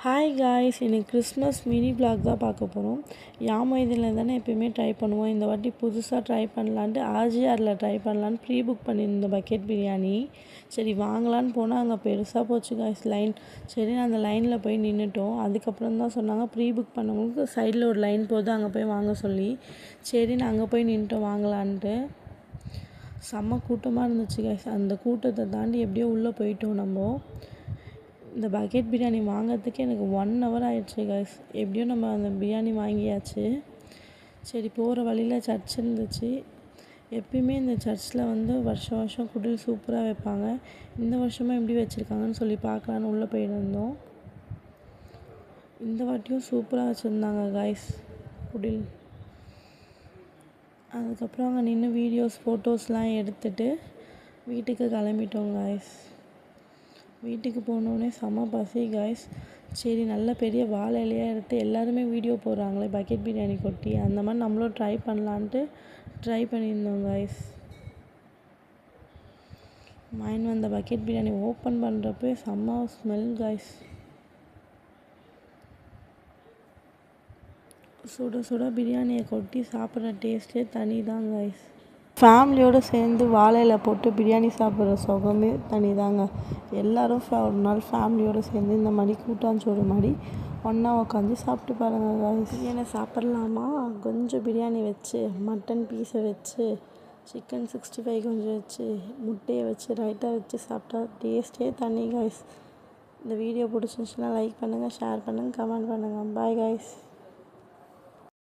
Hi guys, இன்னைக்கு Christmas mini vlog தான் பார்க்க போகிறோம். யாம இதில் தானே எப்பயுமே ட்ரை பண்ணுவோம். இந்த வாட்டி புதுசாக ட்ரை பண்ணலான்ட்டு ஆர்ஜிஆரில் ட்ரை பண்ணலான்னு ப்ரீ புக் பண்ணியிருந்தோம் பக்கெட் பிரியாணி. சரி வாங்கலான்னு போனால் அங்கே பெருசாக போச்சு காய்ஸ் லைன். சரி அந்த லைனில் போய் நின்றுட்டோம். அதுக்கப்புறம் தான் சொன்னாங்க ப்ரீ புக் பண்ணவங்களுக்கு சைடில் ஒரு லைன் போகுது, அங்கே போய் வாங்க சொல்லி. சரின்னு அங்கே போய் நின்றுட்டோம் வாங்கலான்ட்டு. செம்ம கூட்டமாக இருந்துச்சு காய்ஸ். அந்த கூட்டத்தை தாண்டி எப்படியோ உள்ளே போயிட்டோம் நம்ம. இந்த பக்கெட் பிரியாணி வாங்கிறதுக்கு எனக்கு 1 hour ஆயிடுச்சு காய்ஸ். எப்படியும் நம்ம அந்த பிரியாணி வாங்கியாச்சு. சரி போகிற வழியில் சர்ச் இருந்துச்சு. எப்பயுமே இந்த சர்ச்சில் வருஷம் வருஷம் குடில் சூப்பராக வைப்பாங்க. இந்த வருஷமும் எப்படி வச்சுருக்காங்கன்னு சொல்லி பார்க்கலான்னு உள்ளே போயிருந்தோம். இந்த வாட்டியும் சூப்பராக வச்சுருந்தாங்க காய்ஸ் குடில். அதுக்கப்புறம் அங்கே நின்று வீடியோஸ் ஃபோட்டோஸ்லாம் எடுத்துகிட்டு வீட்டுக்கு கிளம்பிட்டோம் காய்ஸ். வீட்டுக்கு போனோடனே செம பசி காய்ஸ். சரி நல்ல பெரிய வாழை இலையாக எடுத்து எல்லாருமே வீடியோ போடுறாங்களே பக்கெட் பிரியாணி கொட்டி, அந்த மாதிரி நம்மளும் ட்ரை பண்ணலான்ட்டு ட்ரை பண்ணியிருந்தோம் காய்ஸ். மைண்ட் வந்த பக்கெட் பிரியாணி ஓப்பன் பண்ணுறப்பே செம்ம ஸ்மெல் காய்ஸ். சுட சுட பிரியாணியை கொட்டி சாப்பிட்ற டேஸ்ட்டே தனி தான் காய்ஸ். ஃபேமிலியோடு சேர்ந்து வாழையில் போட்டு பிரியாணி சாப்பிட்ற சுகமே தனி தாங்க. எல்லோரும் ஒரு நாள் ஃபேமிலியோடு சேர்ந்து இந்த மாதிரி கூட்டாஞ்சோறு மாதிரி ஒன்றா உட்காந்து சாப்பிட்டு பாருங்கள் காய்ஸ். பிரியாணி சாப்பிட்லாமா? கொஞ்சம் பிரியாணி வச்சு, மட்டன் பீஸை வச்சு, சிக்கன் 65 கொஞ்சம் வச்சு, முட்டையை வச்சு, ரைட்டாக வச்சு சாப்பிட்டா டேஸ்ட்டே தனி காய்ஸ். இந்த வீடியோ பிடிச்சிருந்துச்சுன்னா லைக் பண்ணுங்கள், ஷேர் பண்ணுங்கள், கமெண்ட் பண்ணுங்கள். Bye guys.